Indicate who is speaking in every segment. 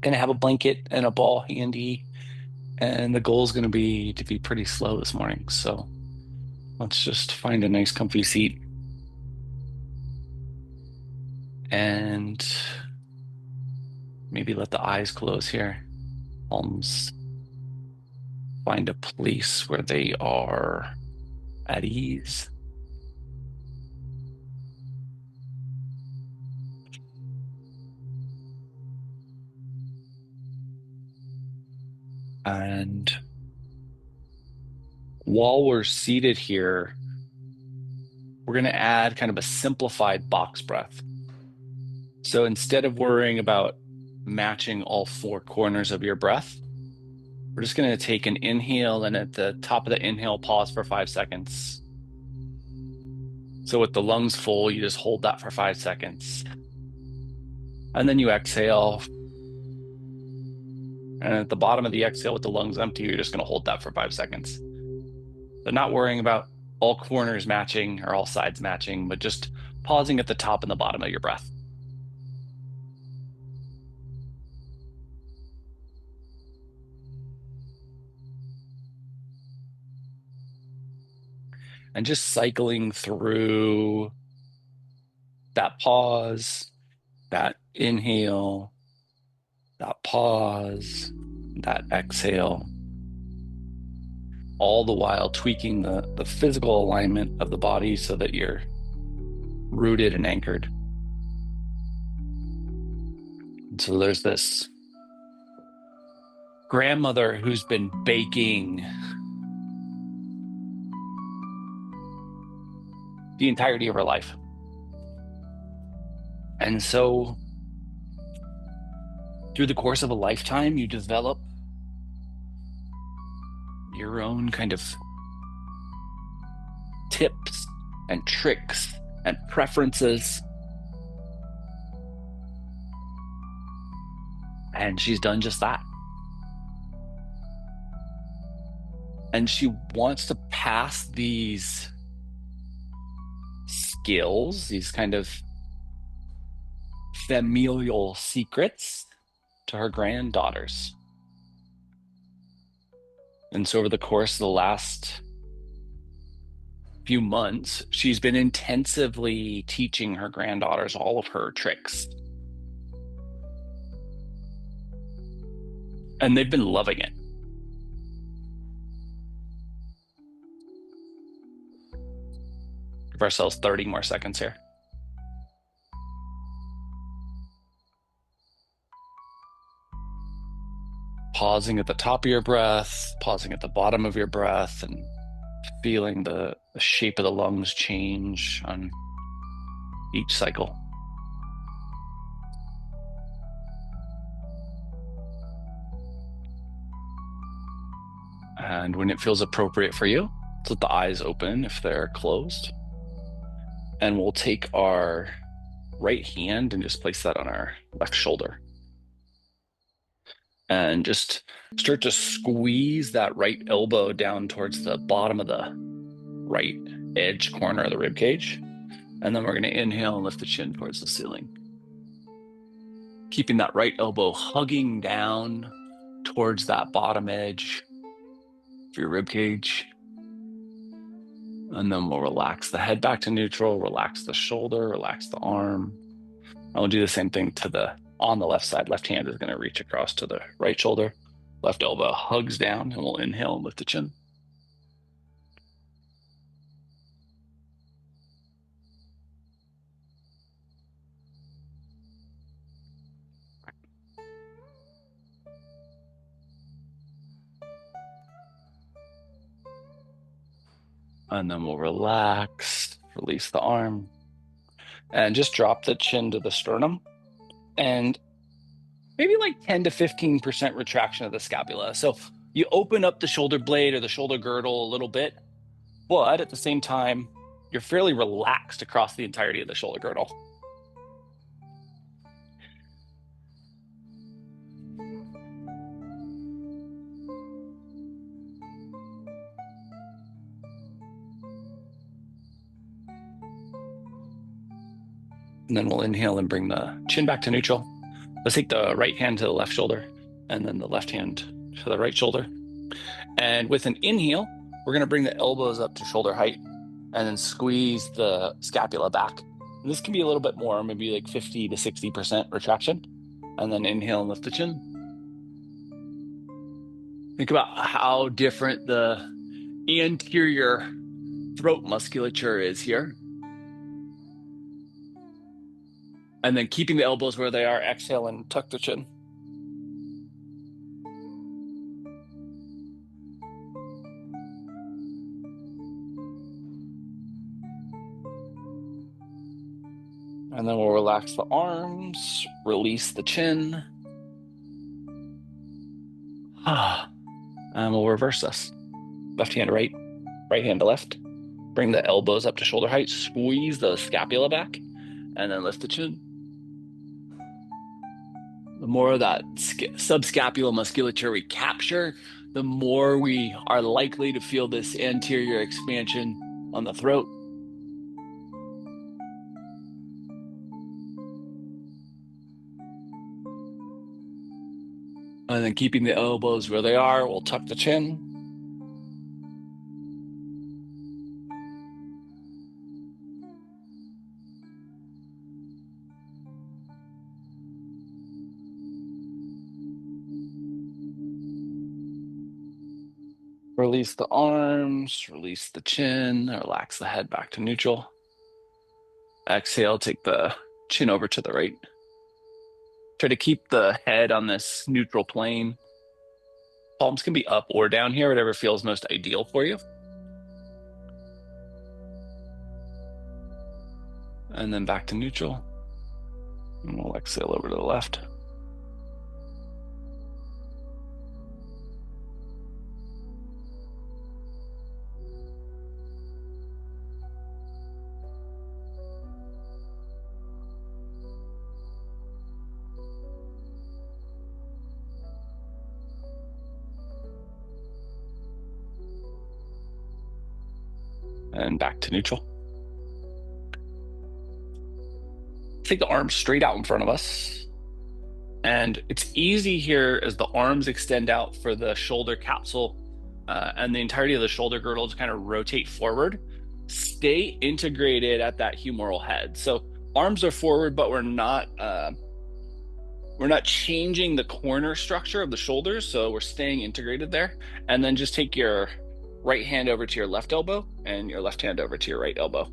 Speaker 1: Gonna have a blanket and a ball handy, and the goal is gonna be to be pretty slow this morning. So let's just find a nice comfy seat and maybe let the eyes close here. Palms find a place where they are at ease. And while we're seated here, we're going to add kind of a simplified box breath. So instead of worrying about matching all four corners of your breath, we're just going to take an inhale, and at the top of the inhale, pause for 5 seconds. So with the lungs full, you just hold that for 5 seconds. And then you exhale. And at the bottom of the exhale with the lungs empty, you're just going to hold that for 5 seconds. So not worrying about all corners matching or all sides matching, but just pausing at the top and the bottom of your breath. And just cycling through that pause, that inhale, that pause, that exhale, all the while tweaking the physical alignment of the body so that you're rooted and anchored. And so there's this grandmother who's been baking the entirety of her life. And so through the course of a lifetime, you develop your own kind of tips and tricks and preferences. And she's done just that. And she wants to pass these skills, these kind of familial secrets to her granddaughters. And so over the course of the last few months, she's been intensively teaching her granddaughters all of her tricks. And they've been loving it. Give ourselves 30 more seconds here. Pausing at the top of your breath, pausing at the bottom of your breath, and feeling the shape of the lungs change on each cycle. And when it feels appropriate for you, let's let the eyes open if they're closed. And we'll take our right hand and just place that on our left shoulder. And just start to squeeze that right elbow down towards the bottom of the right edge corner of the rib cage. And then we're going to inhale and lift the chin towards the ceiling. Keeping that right elbow hugging down towards that bottom edge of your rib cage. And then we'll relax the head back to neutral, relax the shoulder, relax the arm. And we'll do the same thing on the left side. Left hand is going to reach across to the right shoulder. Left elbow hugs down, and we'll inhale and lift the chin. And then we'll relax, release the arm, and just drop the chin to the sternum. And maybe like 10 to 15% retraction of the scapula. So you open up the shoulder blade or the shoulder girdle a little bit, but at the same time, you're fairly relaxed across the entirety of the shoulder girdle. And then we'll inhale and bring the chin back to neutral. Let's take the right hand to the left shoulder and then the left hand to the right shoulder. And with an inhale, we're going to bring the elbows up to shoulder height and then squeeze the scapula back. And this can be a little bit more, maybe like 50 to 60% retraction. And then inhale and lift the chin. Think about how different the anterior throat musculature is here. And then keeping the elbows where they are, exhale and tuck the chin. And then we'll relax the arms, release the chin. And we'll reverse this. Left hand to right, right hand to left. Bring the elbows up to shoulder height, squeeze the scapula back, and then lift the chin. The more of that subscapular musculature we capture, the more we are likely to feel this anterior expansion on the throat. And then keeping the elbows where they are, we'll tuck the chin. Release the arms, release the chin, relax the head back to neutral. Exhale, take the chin over to the right. Try to keep the head on this neutral plane. Palms can be up or down here, whatever feels most ideal for you. And then back to neutral. And we'll exhale over to the left. And back to neutral. Take the arms straight out in front of us. And it's easy here as the arms extend out for the shoulder capsule and the entirety of the shoulder girdle to kind of rotate forward. Stay integrated at that humeral head. So arms are forward, but we're not changing the corner structure of the shoulders. So we're staying integrated there. And then just take your right hand over to your left elbow and your left hand over to your right elbow.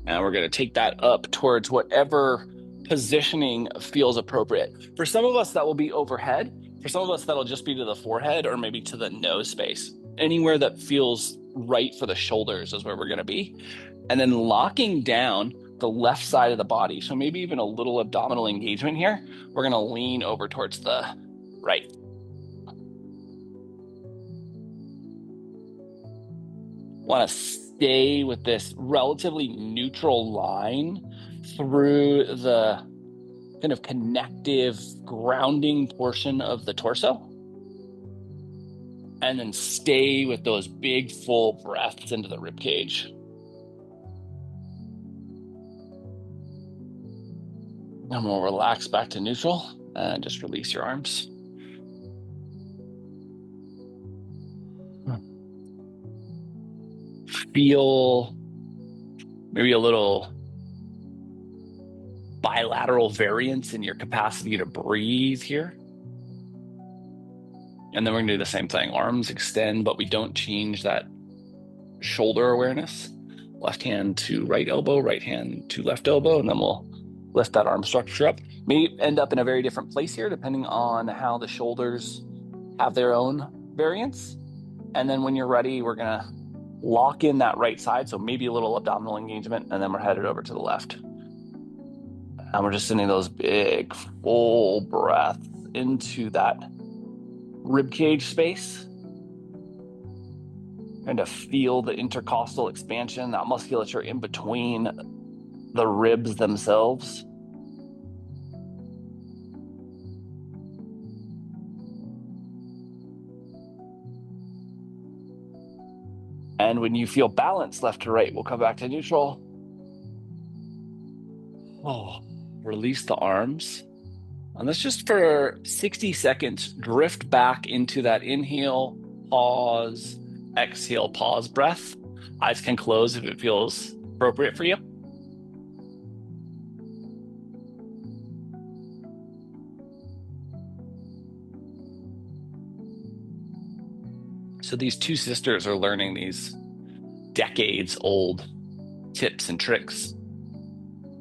Speaker 1: And we're going to take that up towards whatever positioning feels appropriate. For some of us, that will be overhead. For some of us, that'll just be to the forehead or maybe to the nose space. Anywhere that feels right for the shoulders is where we're going to be. And then locking down the left side of the body. So maybe even a little abdominal engagement here. We're going to lean over towards the right. Want to stay with this relatively neutral line through the kind of connective grounding portion of the torso. And then stay with those big full breaths into the rib cage. And we'll relax back to neutral and just release your arms. Feel maybe a little bilateral variance in your capacity to breathe here. And then we're going to do the same thing. Arms extend, but we don't change that shoulder awareness. Left hand to right elbow, right hand to left elbow, and then we'll lift that arm structure up. May end up in a very different place here, depending on how the shoulders have their own variance. And then when you're ready, we're going to lock in that right side. So maybe a little abdominal engagement, and then we're headed over to the left. And we're just sending those big, full breaths into that rib cage space. And to feel the intercostal expansion, that musculature in between the ribs themselves. And when you feel balance left to right, we'll come back to neutral. Release the arms. And let's just for 60 seconds drift back into that inhale, pause, exhale, pause breath. Eyes can close if it feels appropriate for you. So these two sisters are learning these decades old tips and tricks,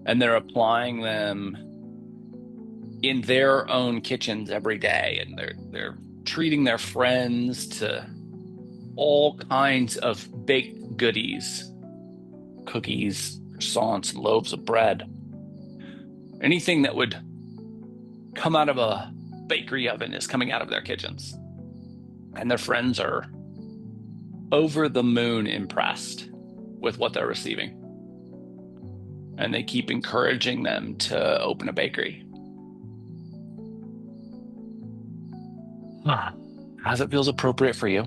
Speaker 1: and they're applying them in their own kitchens every day. And they're treating their friends to all kinds of baked goodies, cookies, croissants, loaves of bread, anything that would come out of a bakery oven is coming out of their kitchens. And their friends are over the moon impressed with what they're receiving. And they keep encouraging them to open a bakery. As it feels appropriate for you,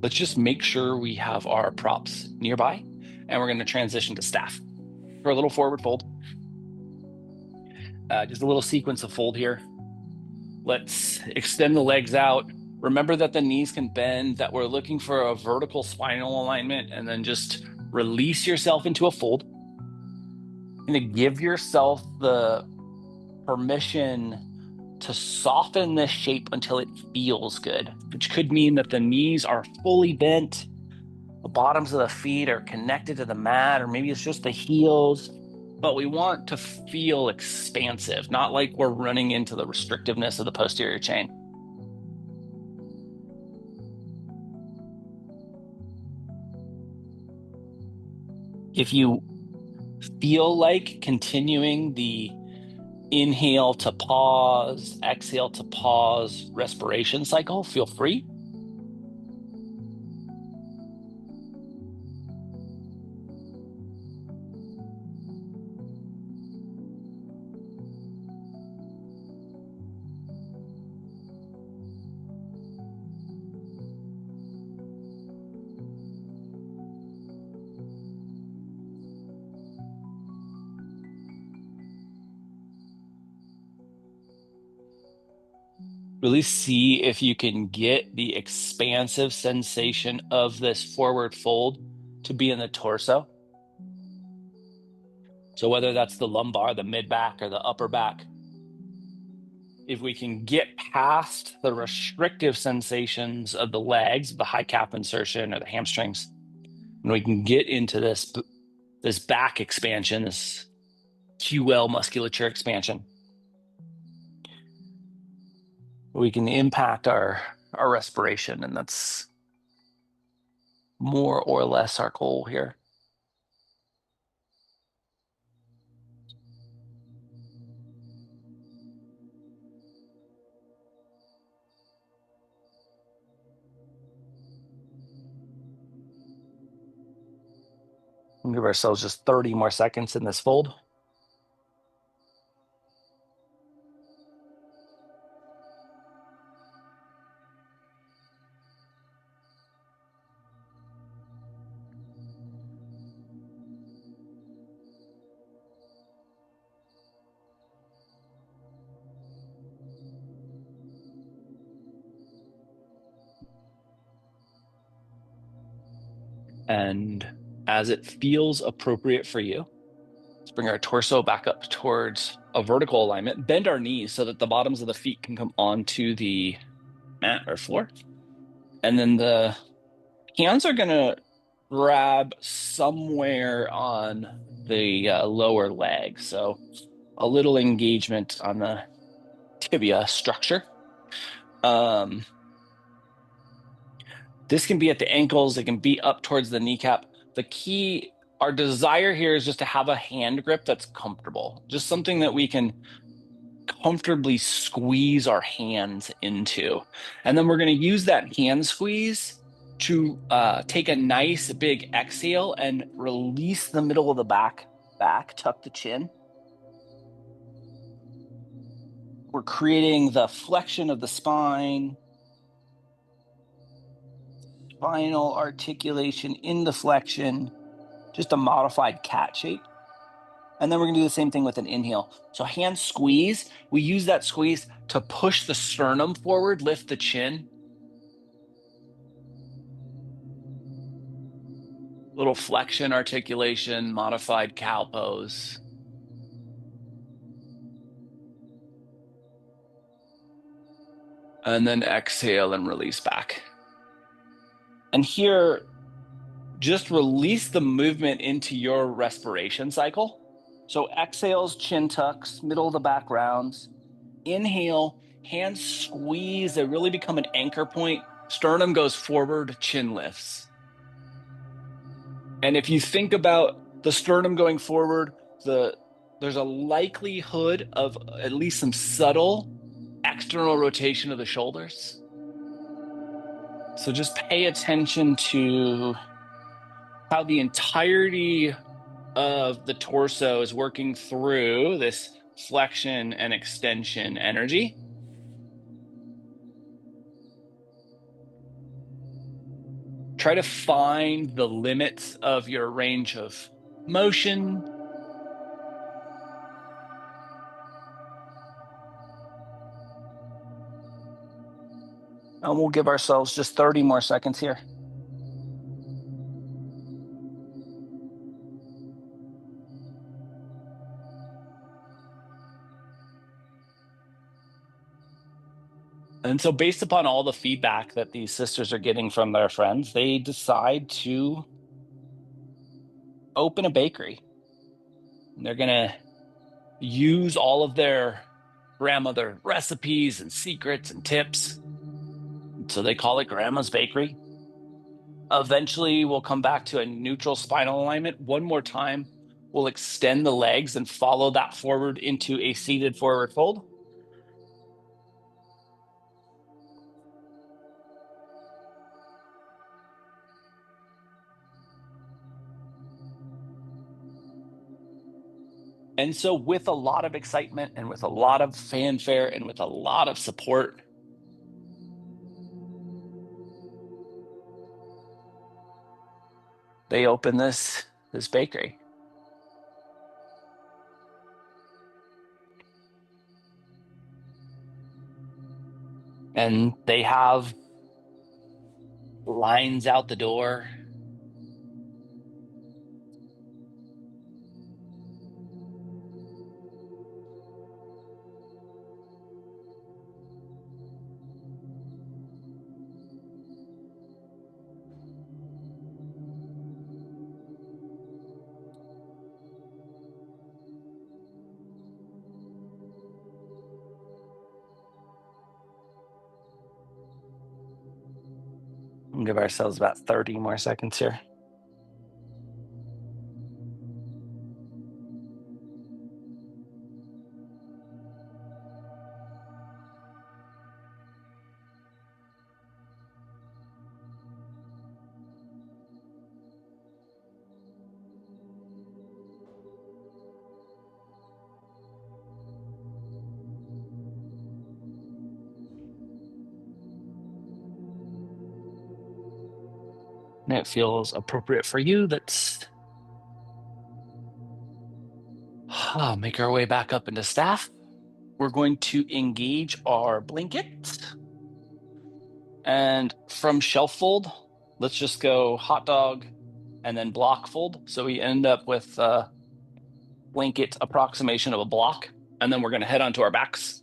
Speaker 1: let's just make sure we have our props nearby, and we're going to transition to staff for a little forward fold. Just a little sequence of fold here. Let's extend the legs out. Remember that the knees can bend, that we're looking for a vertical spinal alignment, and then just release yourself into a fold. You're going to give yourself the permission to soften this shape until it feels good, which could mean that the knees are fully bent, the bottoms of the feet are connected to the mat, or maybe it's just the heels, but we want to feel expansive, not like we're running into the restrictiveness of the posterior chain. If you feel like continuing the inhale to pause, exhale to pause respiration cycle, feel free. Really see if you can get the expansive sensation of this forward fold to be in the torso. So whether that's the lumbar, the mid back, or the upper back, if we can get past the restrictive sensations of the legs, the high calf insertion or the hamstrings, and we can get into this back expansion, this QL musculature expansion, we can impact our respiration, and that's more or less our goal here. We'll give ourselves just 30 more seconds in this fold. And as it feels appropriate for you, let's bring our torso back up towards a vertical alignment, bend our knees so that the bottoms of the feet can come onto the mat or floor. And then the hands are going to grab somewhere on the lower leg. So a little engagement on the tibia structure. This can be at the ankles. It can be up towards the kneecap. The key, our desire here is just to have a hand grip that's comfortable, just something that we can comfortably squeeze our hands into. And then we're going to use that hand squeeze to take a nice big exhale and release the middle of the back, tuck the chin. We're creating the flexion of the spine, spinal articulation in the flexion, just a modified cat shape. And then we're gonna do the same thing with an inhale. So hand squeeze, we use that squeeze to push the sternum forward, lift the chin. Little flexion articulation, modified cow pose. And then exhale and release back. And here, just release the movement into your respiration cycle. So exhales, chin tucks, middle of the back rounds. Inhale, hands squeeze. They really become an anchor point. Sternum goes forward, chin lifts. And if you think about the sternum going forward, there's a likelihood of at least some subtle external rotation of the shoulders. So just pay attention to how the entirety of the torso is working through this flexion and extension energy. Try to find the limits of your range of motion. And we'll give ourselves just 30 more seconds here. And so based upon all the feedback that these sisters are getting from their friends, they decide to open a bakery. And they're going to use all of their grandmother recipes and secrets and tips. So they call it Grandma's Bakery. Eventually, we'll come back to a neutral spinal alignment. One more time, we'll extend the legs and follow that forward into a seated forward fold. And so, with a lot of excitement and with a lot of fanfare and with a lot of support, they open this bakery. And they have lines out the door. We'll give ourselves about 30 more seconds here. And it feels appropriate for you, that's make our way back up into staff. We're going to engage our blanket. And from shelf fold, let's just go hot dog and then block fold. So we end up with a blanket approximation of a block. And then we're going to head onto our backs.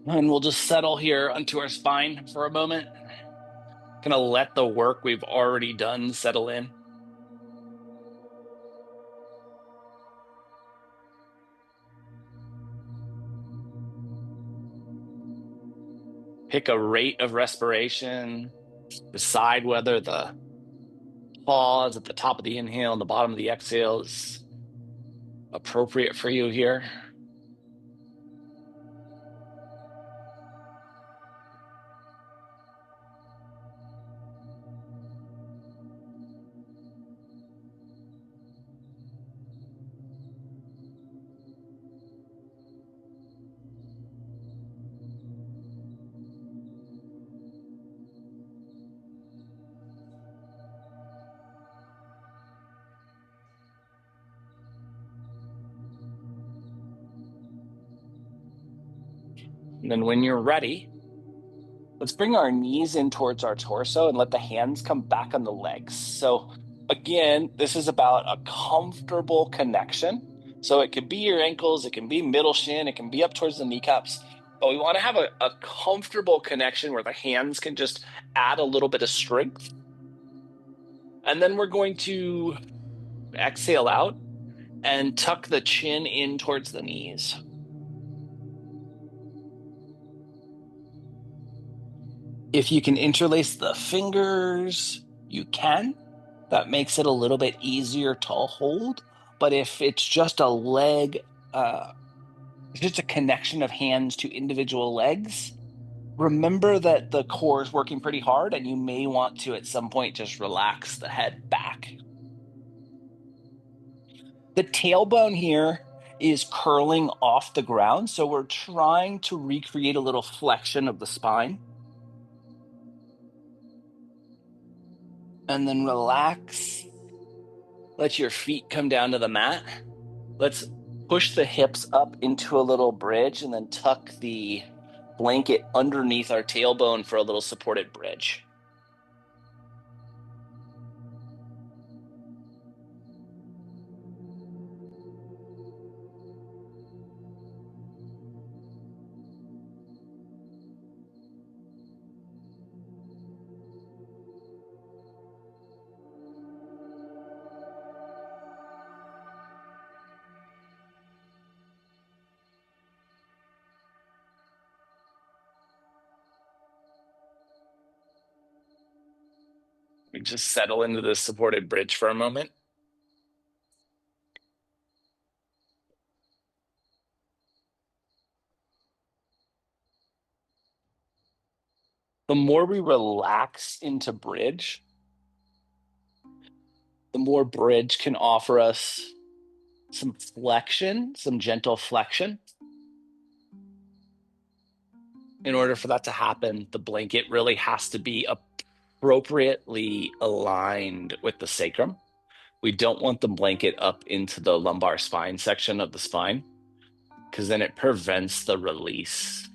Speaker 1: And we'll just settle here onto our spine for a moment. Gonna let the work we've already done settle in. Pick a rate of respiration. Decide whether the pause at the top of the inhale and the bottom of the exhale is appropriate for you here. And then when you're ready, let's bring our knees in towards our torso and let the hands come back on the legs. So again, this is about a comfortable connection. So it could be your ankles, it can be middle shin, it can be up towards the kneecaps. But we want to have a comfortable connection where the hands can just add a little bit of strength. And then we're going to exhale out and tuck the chin in towards the knees. If you can interlace the fingers, you can. That makes it a little bit easier to hold. But if it's just a leg, just a connection of hands to individual legs, remember that the core is working pretty hard and you may want to at some point just relax the head back. The tailbone here is curling off the ground, so we're trying to recreate a little flexion of the spine. And then relax. Let your feet come down to the mat. Let's push the hips up into a little bridge and then tuck the blanket underneath our tailbone for a little supported bridge. We just settle into this supported bridge for a moment. The more we relax into bridge, the more bridge can offer us some flexion, some gentle flexion. In order for that to happen, the blanket really has to be appropriately aligned with the sacrum. We don't want the blanket up into the lumbar spine section of the spine, because then it prevents the release.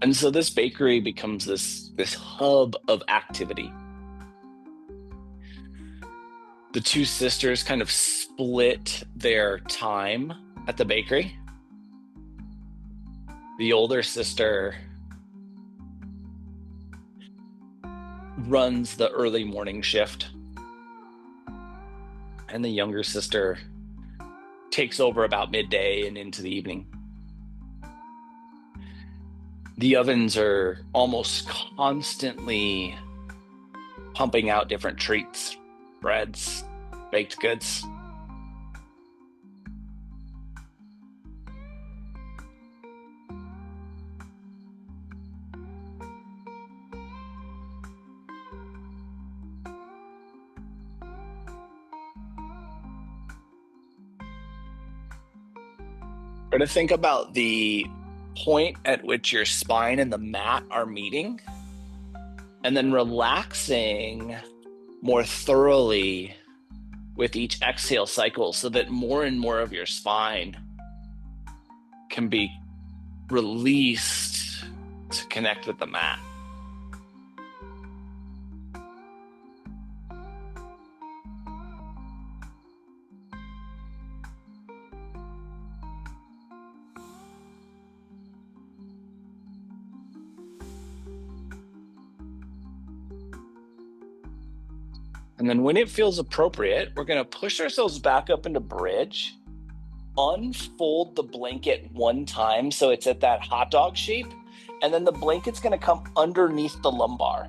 Speaker 1: And so this bakery becomes this hub of activity. The two sisters kind of split their time at the bakery. The older sister runs the early morning shift, and the younger sister takes over about midday and into the evening. The ovens are almost constantly pumping out different treats, breads, baked goods. Or to think about the point at which your spine and the mat are meeting, and then relaxing more thoroughly with each exhale cycle so that more and more of your spine can be released to connect with the mat. And then when it feels appropriate, we're going to push ourselves back up into bridge, unfold the blanket one time so it's at that hot dog shape, and then the blanket's going to come underneath the lumbar.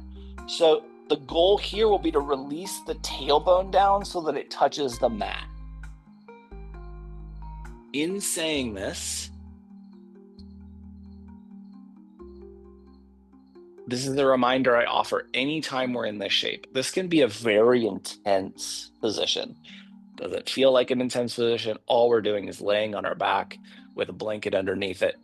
Speaker 1: So the goal here will be to release the tailbone down so that it touches the mat. In saying this is a reminder I offer anytime we're in this shape. This can be a very intense position. Does it feel like an intense position? All we're doing is laying on our back with a blanket underneath it.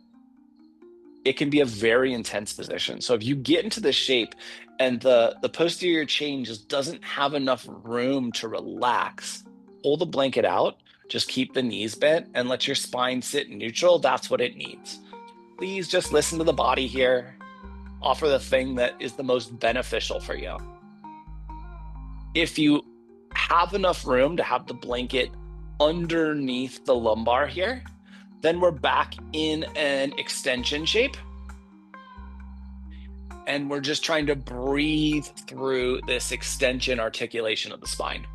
Speaker 1: it can be a very intense position. So if you get into this shape and the posterior chain just doesn't have enough room to relax, pull the blanket out, just keep the knees bent and let your spine sit neutral. That's what it needs. Please just listen to the body here. Offer the thing that is the most beneficial for you. If you have enough room to have the blanket underneath the lumbar here, then we're back in an extension shape. And we're just trying to breathe through this extension articulation of the spine.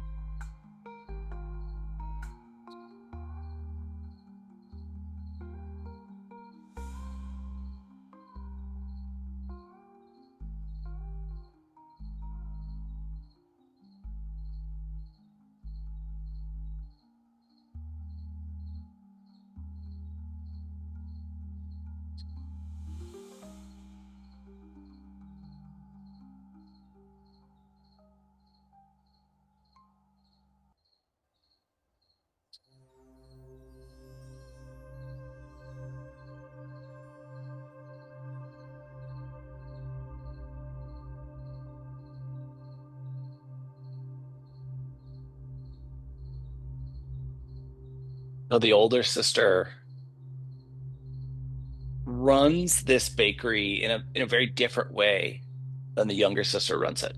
Speaker 1: So the older sister runs this bakery in a very different way than the younger sister runs it.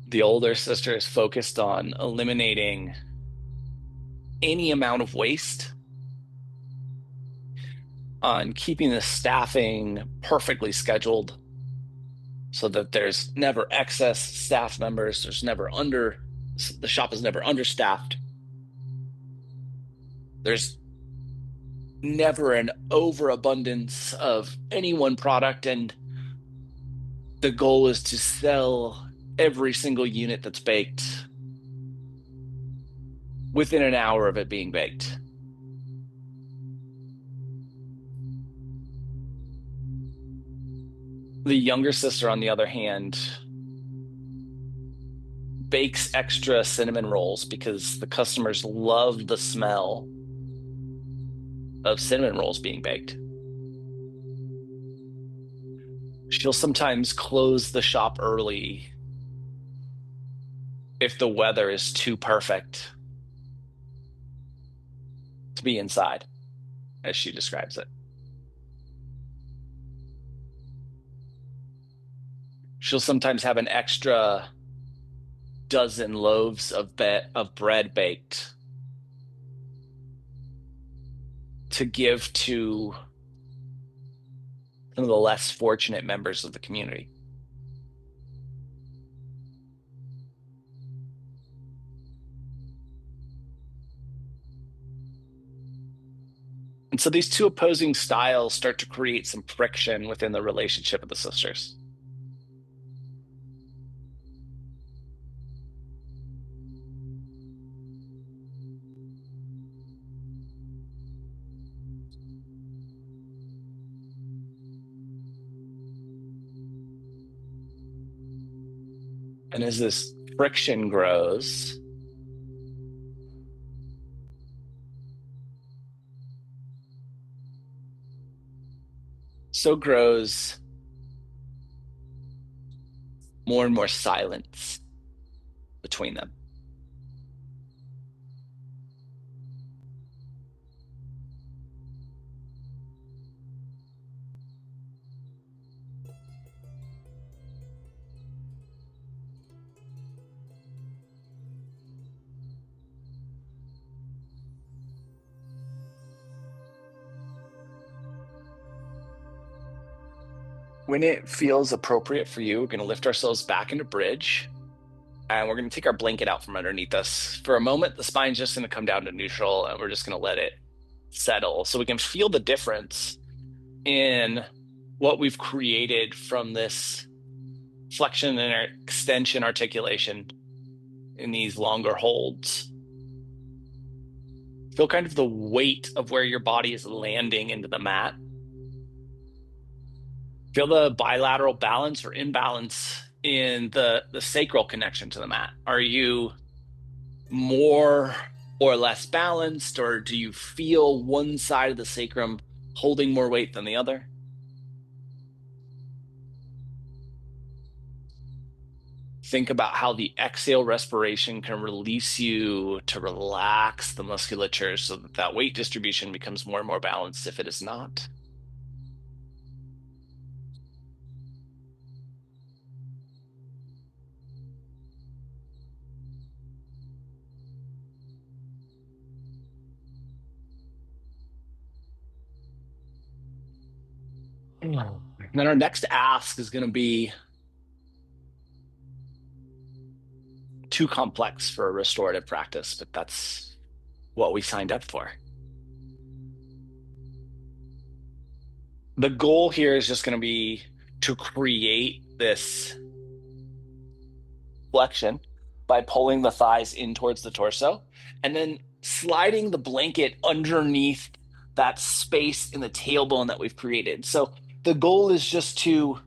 Speaker 1: The older sister is focused on eliminating any amount of waste, on keeping the staffing perfectly scheduled so that there's never excess staff members, the shop is never understaffed. There's never an overabundance of any one product, and the goal is to sell every single unit that's baked within an hour of it being baked. The younger sister, on the other hand, bakes extra cinnamon rolls because the customers love the smell of cinnamon rolls being baked. She'll sometimes close the shop early if the weather is too perfect to be inside, as she describes it. She'll sometimes have an extra dozen loaves of bread baked to give to some of the less fortunate members of the community. And so these two opposing styles start to create some friction within the relationship of the sisters. And as this friction grows, so grows more and more silence between them. When it feels appropriate for you, we're going to lift ourselves back into bridge, and we're going to take our blanket out from underneath us. For a moment, the spine's just going to come down to neutral, and we're just going to let it settle so we can feel the difference in what we've created from this flexion and extension articulation in these longer holds. Feel kind of the weight of where your body is landing into the mat. Feel the bilateral balance or imbalance in the sacral connection to the mat. Are you more or less balanced, or do you feel one side of the sacrum holding more weight than the other? Think about how the exhale respiration can release you to relax the musculature so that that weight distribution becomes more and more balanced if it is not. And then our next ask is going to be too complex for a restorative practice, but that's what we signed up for. The goal here is just going to be to create this flexion by pulling the thighs in towards the torso and then sliding the blanket underneath that space in the tailbone that we've created. So the goal is just to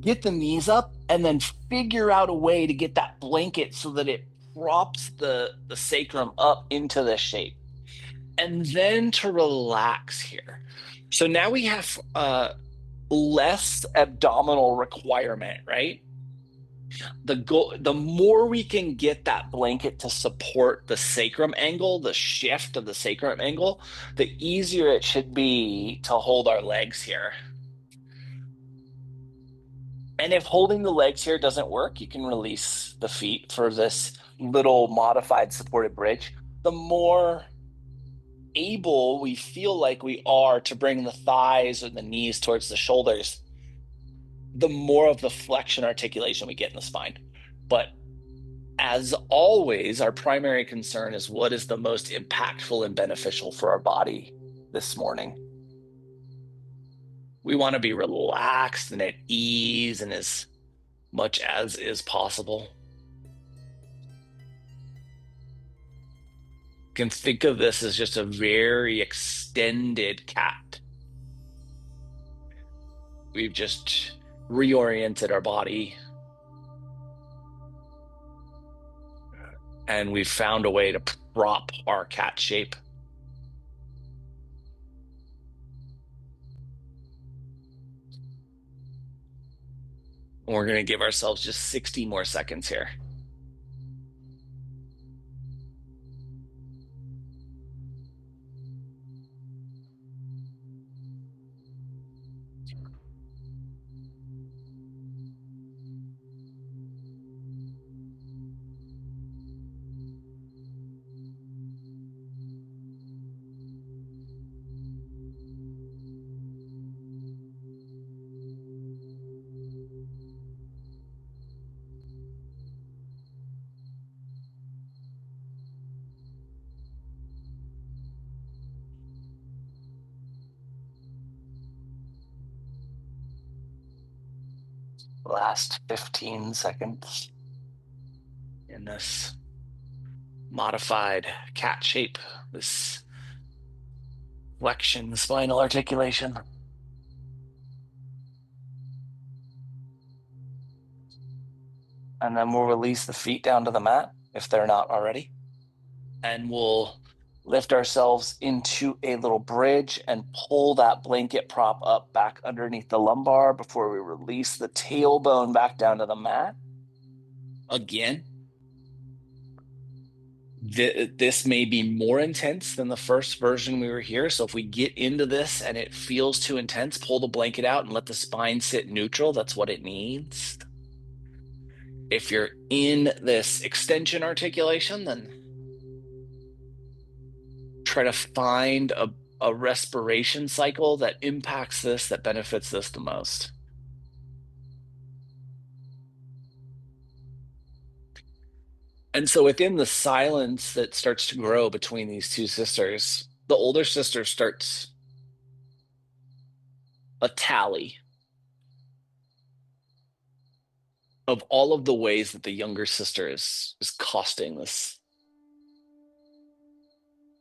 Speaker 1: get the knees up and then figure out a way to get that blanket so that it props the sacrum up into this shape. And then to relax here. So now we have less abdominal requirement, right? The more we can get that blanket to support the sacrum angle, the shift of the sacrum angle, the easier it should be to hold our legs here. And if holding the legs here doesn't work, you can release the feet for this little modified supported bridge. The more able we feel like we are to bring the thighs or the knees towards the shoulders, the more of the flexion articulation we get in the spine. But as always, our primary concern is what is the most impactful and beneficial for our body this morning. We want to be relaxed and at ease and as much as is possible. You can think of this as just a very extended cat. We've just reoriented our body and we've found a way to prop our cat shape. And we're going to give ourselves just 60 more seconds here. Last 15 seconds in this modified cat shape, this flexion spinal articulation. And then we'll release the feet down to the mat if they're not already. And we'll lift ourselves into a little bridge and pull that blanket prop up back underneath the lumbar before we release the tailbone back down to the mat. Again, this may be more intense than the first version we were here. So if we get into this and it feels too intense, pull the blanket out and let the spine sit neutral. That's what it needs. If you're in this extension articulation, then try to find a respiration cycle that impacts this, that benefits this the most. And so within the silence that starts to grow between these two sisters, the older sister starts a tally of all of the ways that the younger sister is costing this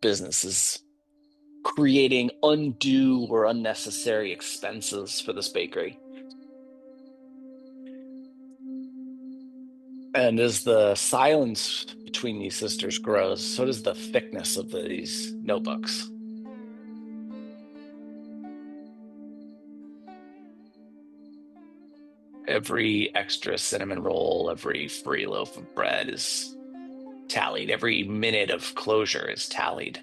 Speaker 1: business, is creating undue or unnecessary expenses for this bakery. And as the silence between these sisters grows, so does the thickness of these notebooks. Every extra cinnamon roll, every free loaf of bread is tallied. Every minute of closure is tallied.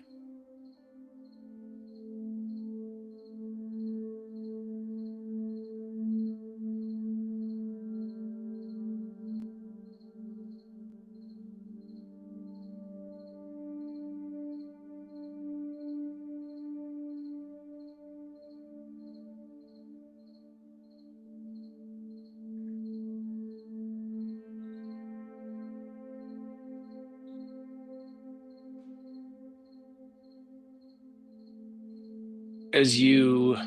Speaker 1: As you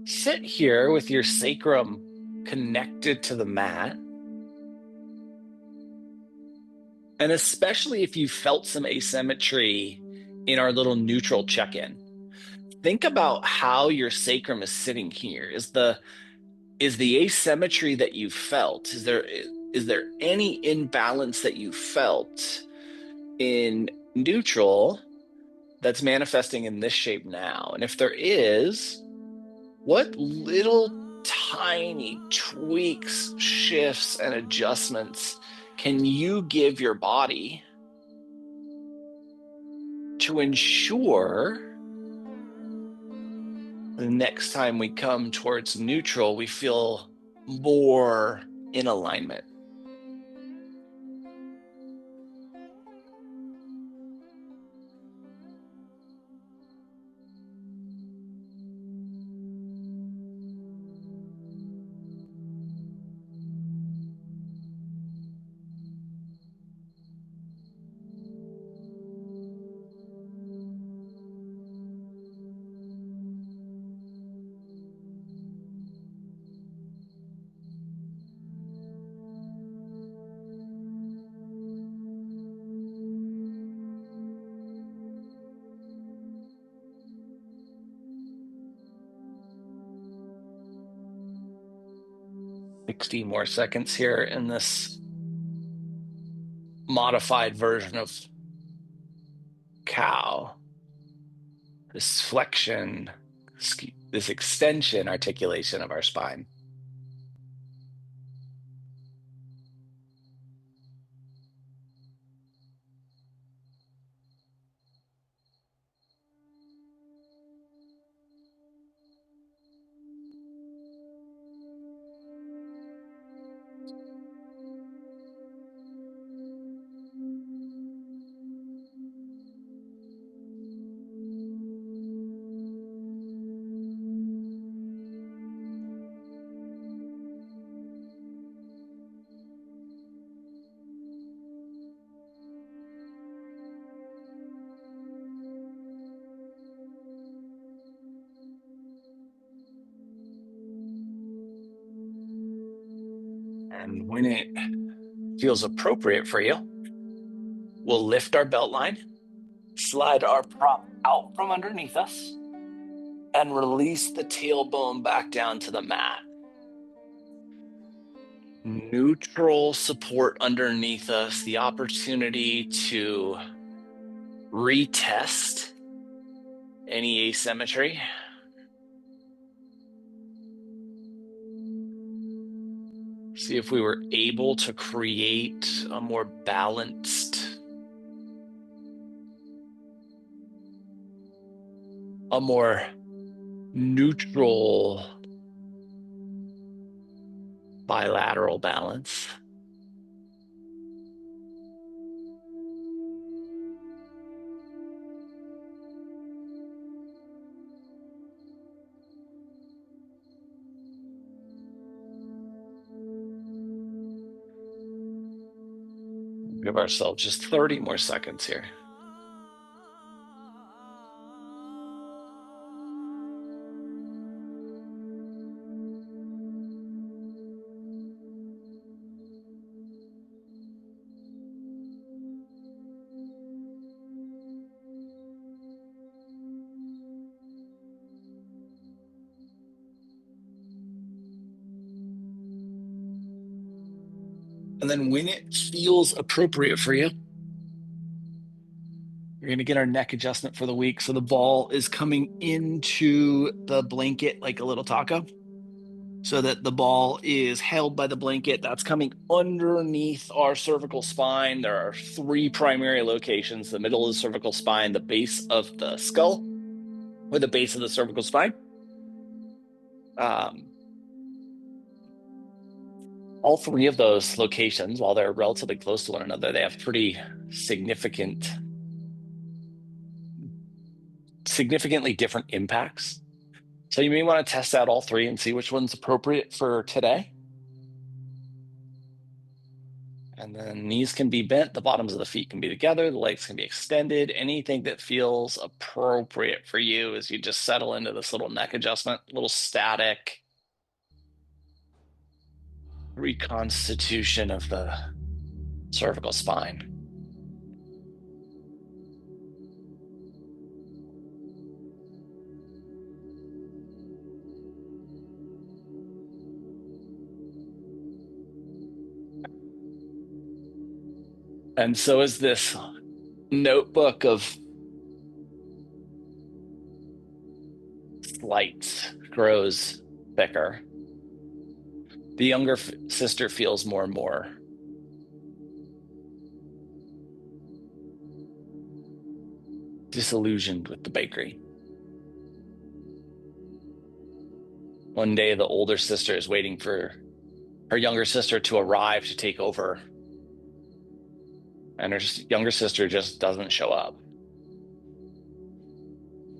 Speaker 1: sit here with your sacrum connected to the mat, and especially if you felt some asymmetry in our little neutral check-in, think about how your sacrum is sitting here. Is the asymmetry that you felt, is there any imbalance that you felt in neutral that's manifesting in this shape now? And if there is, what little tiny tweaks, shifts, and adjustments can you give your body to ensure the next time we come towards neutral, we feel more in alignment? Sixty more seconds here in this modified version of cow. This flexion, this extension articulation of our spine. And when it feels appropriate for you, we'll lift our belt line, slide our prop out from underneath us, and release the tailbone back down to the mat. Neutral support underneath us, the opportunity to retest any asymmetry. See if we were able to create a more balanced, a more neutral bilateral balance. Give ourselves just 30 more seconds here. And then when it feels appropriate for you, We're going to get our neck adjustment for the week. So the ball is coming into the blanket like a little taco, so that the ball is held by the blanket. That's coming underneath our cervical spine. There are three primary locations: the middle of the cervical spine, the base of the skull, or the base of the cervical spine. Um, all three of those locations, while they're relatively close to one another, they have pretty significantly different impacts. So you may want to test out all three and see which one's appropriate for today. And then knees can be bent, the bottoms of the feet can be together, the legs can be extended. Anything that feels appropriate for you as you just settle into this little neck adjustment, little static reconstitution of the cervical spine. And so as this notebook of slights grows thicker, the younger sister feels more and more disillusioned with the bakery. One day, the older sister is waiting for her younger sister to arrive to take over, and her younger sister just doesn't show up.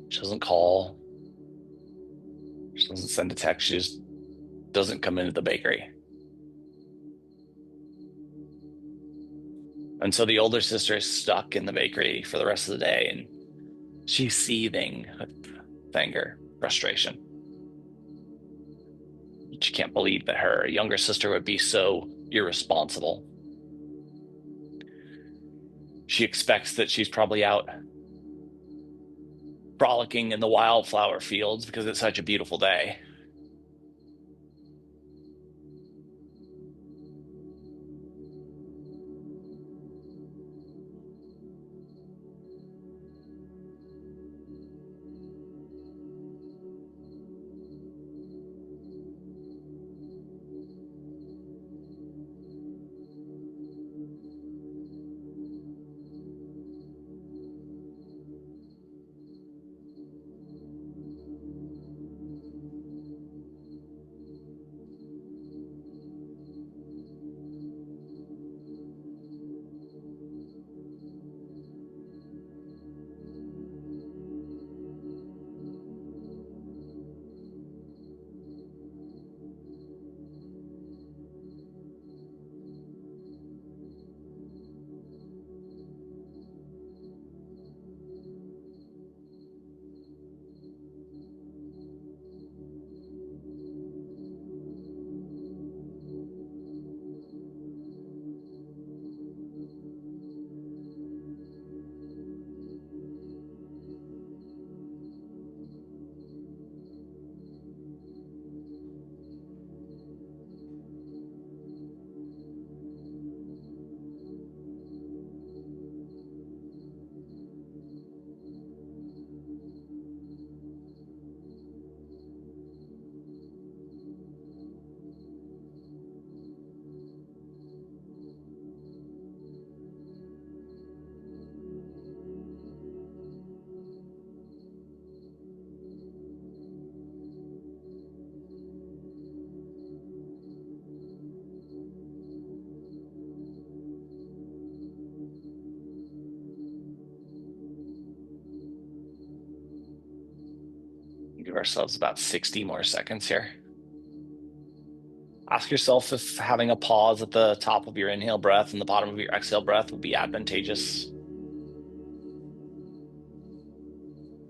Speaker 1: She doesn't call. She doesn't send a text. She just doesn't come into the bakery. And so the older sister is stuck in the bakery for the rest of the day, and she's seething with anger, frustration. She can't believe that her younger sister would be so irresponsible. She expects that she's probably out frolicking in the wildflower fields because it's such a beautiful day. Give ourselves about 60 more seconds here. Ask yourself if having a pause at the top of your inhale breath and the bottom of your exhale breath would be advantageous.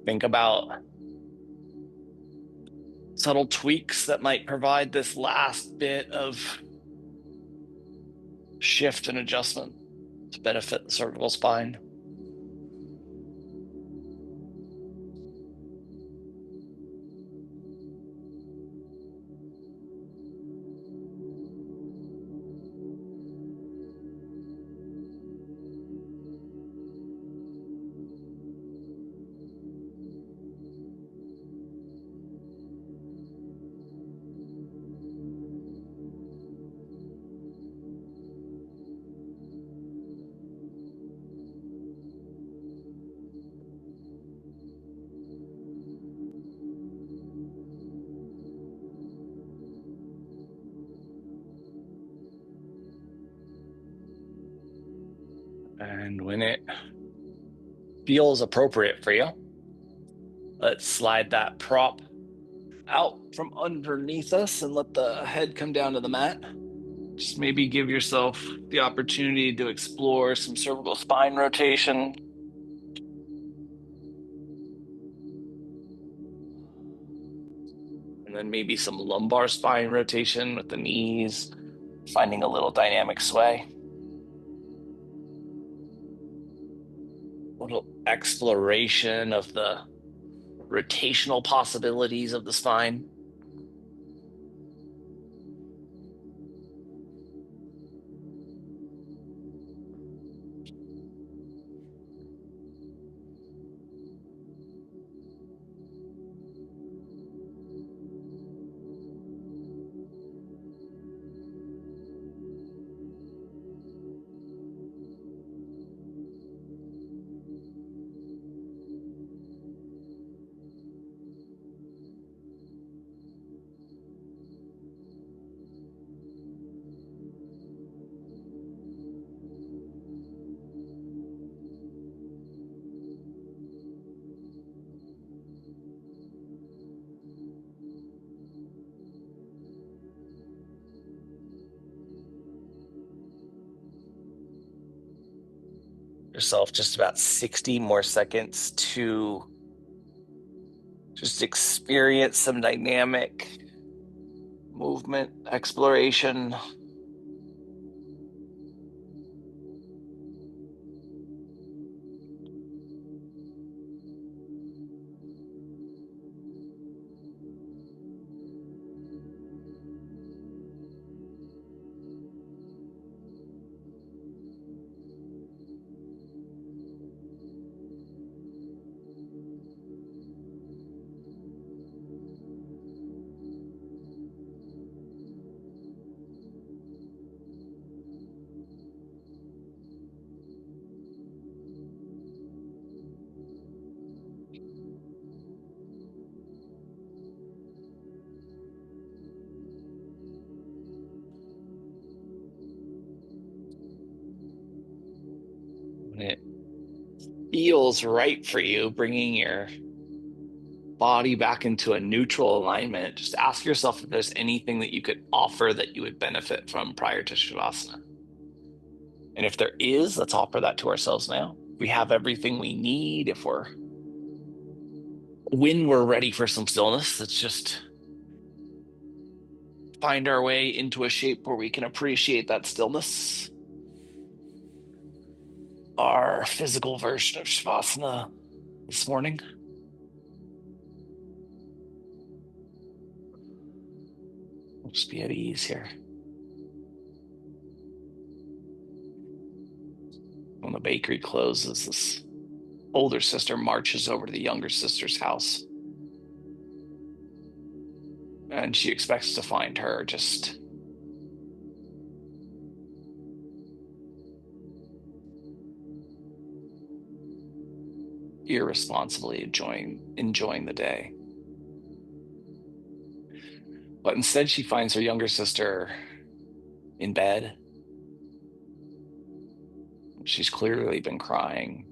Speaker 1: Think about subtle tweaks that might provide this last bit of shift and adjustment to benefit the cervical spine. And when it feels appropriate for you, let's slide that prop out from underneath us and let the head come down to the mat. Just maybe give yourself the opportunity to explore some cervical spine rotation. And then maybe some lumbar spine rotation with the knees, finding a little dynamic sway. A little exploration of the rotational possibilities of the spine. Yourself just about 60 more seconds to just experience some dynamic movement, exploration. When it feels right for you, bringing your body back into a neutral alignment, just ask yourself if there's anything that you could offer that you would benefit from prior to Shavasana. And if there is, let's offer that to ourselves now. We have everything we need. When we're ready for some stillness, let's just find our way into a shape where we can appreciate that stillness. Our physical version of Shavasana this morning. We'll just be at ease here. When the bakery closes, this older sister marches over to the younger sister's house. And she expects to find her just irresponsibly enjoying the day. But instead, she finds her younger sister in bed. She's clearly been crying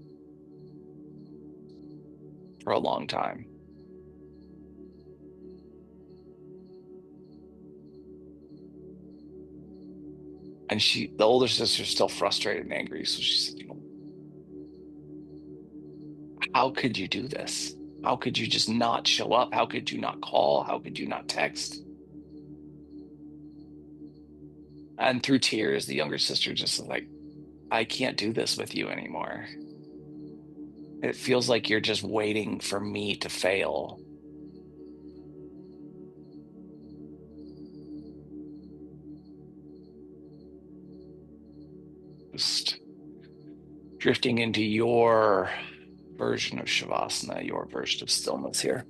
Speaker 1: for a long time. And the older sister's still frustrated and angry. So she said, how could you do this? How could you just not show up? How could you not call? How could you not text? And through tears, the younger sister just is like, I can't do this with you anymore. It feels like you're just waiting for me to fail. Just drifting into your version of Shavasana, your version of stillness here.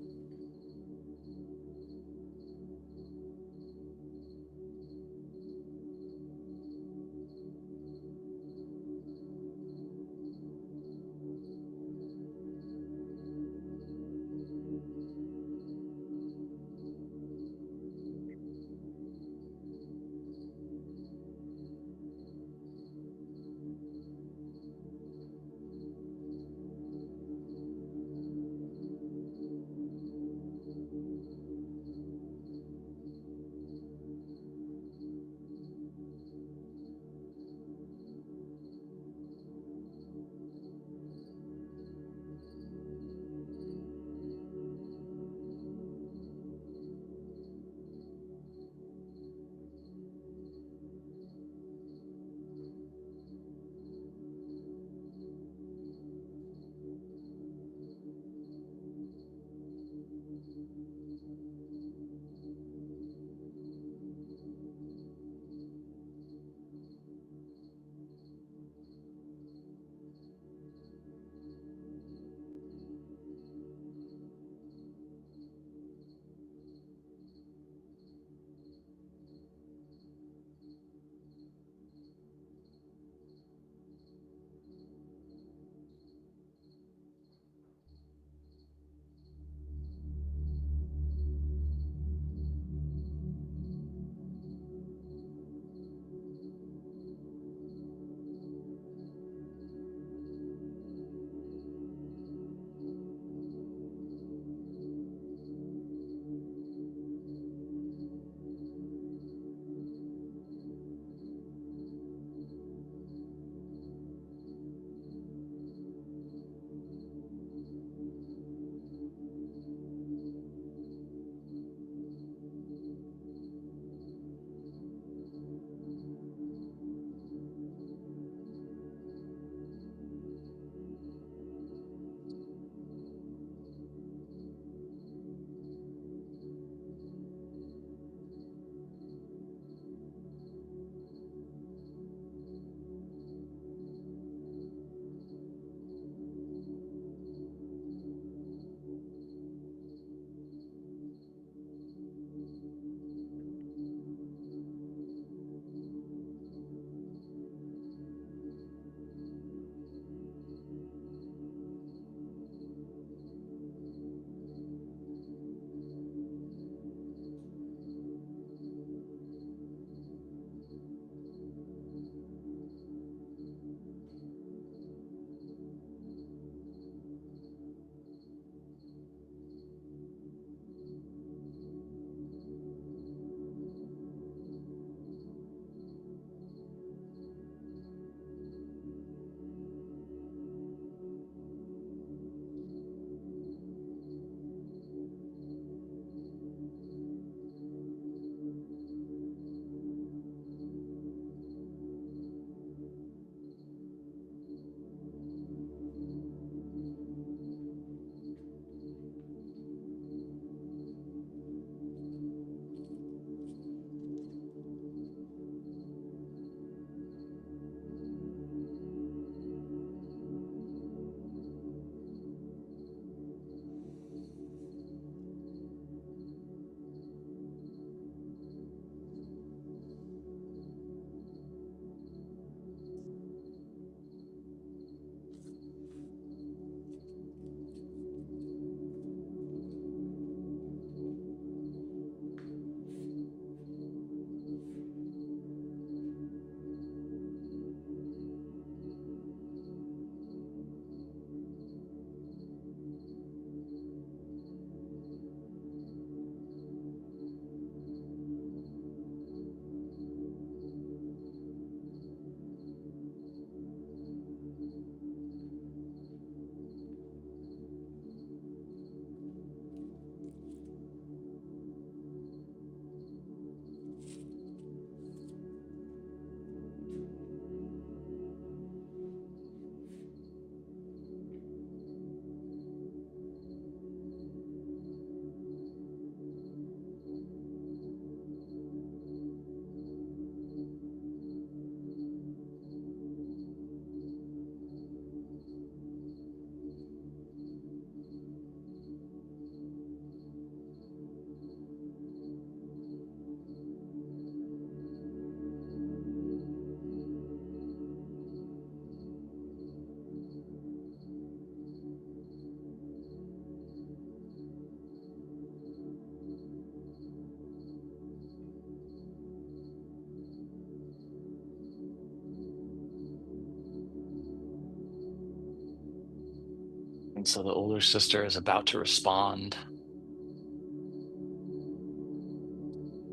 Speaker 1: And so the older sister is about to respond.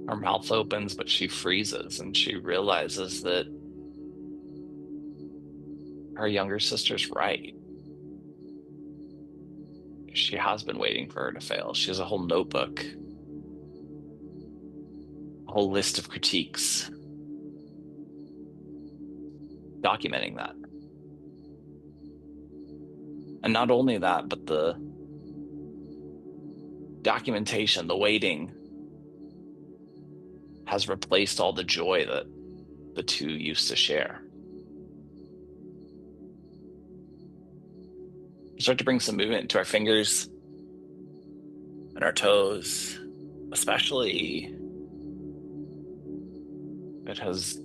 Speaker 1: Her mouth opens, but she freezes and she realizes that her younger sister's right. She has been waiting for her to fail. She has a whole notebook, a whole list of critiques documenting that. And not only that, but the documentation, the waiting, has replaced all the joy that the two used to share. Start to bring some movement into our fingers and our toes, especially it has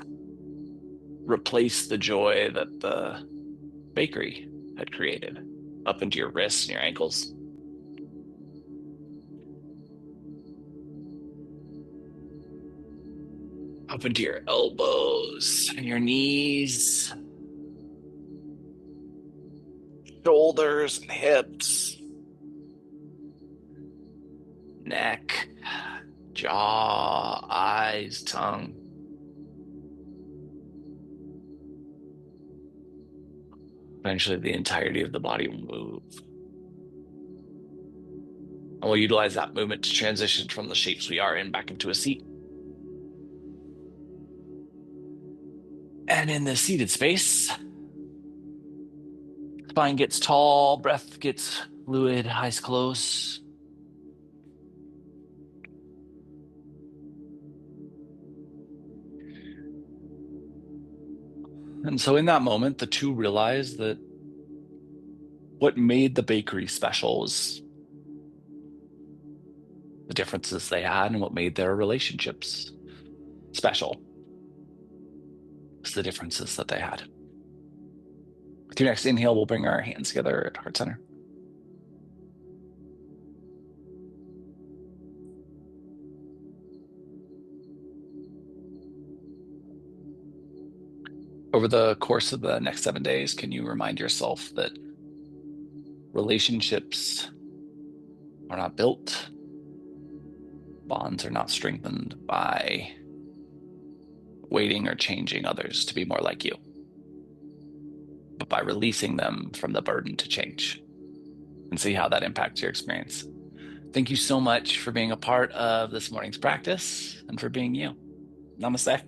Speaker 1: replaced the joy that the bakery had created up into your wrists and your ankles. Up into your elbows and your knees, shoulders and hips, neck, jaw, eyes, tongue. Eventually, the entirety of the body will move. And we'll utilize that movement to transition from the shapes we are in back into a seat. And in the seated space, spine gets tall, breath gets fluid, eyes closed. And so in that moment, the two realize that what made the bakery special was the differences they had, and what made their relationships special was the differences that they had. With your next inhale, we'll bring our hands together at heart center. Over the course of the next 7 days, can you remind yourself that relationships are not built, bonds are not strengthened by waiting or changing others to be more like you, but by releasing them from the burden to change, and see how that impacts your experience. Thank you so much for being a part of this morning's practice and for being you. Namaste.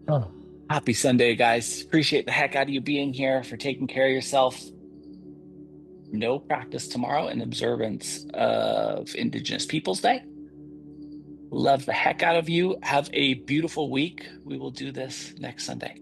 Speaker 1: Oh. Happy Sunday, guys. Appreciate the heck out of you being here, for taking care of yourself. No practice tomorrow in observance of Indigenous Peoples Day. Love the heck out of you. Have a beautiful week. We will do this next Sunday.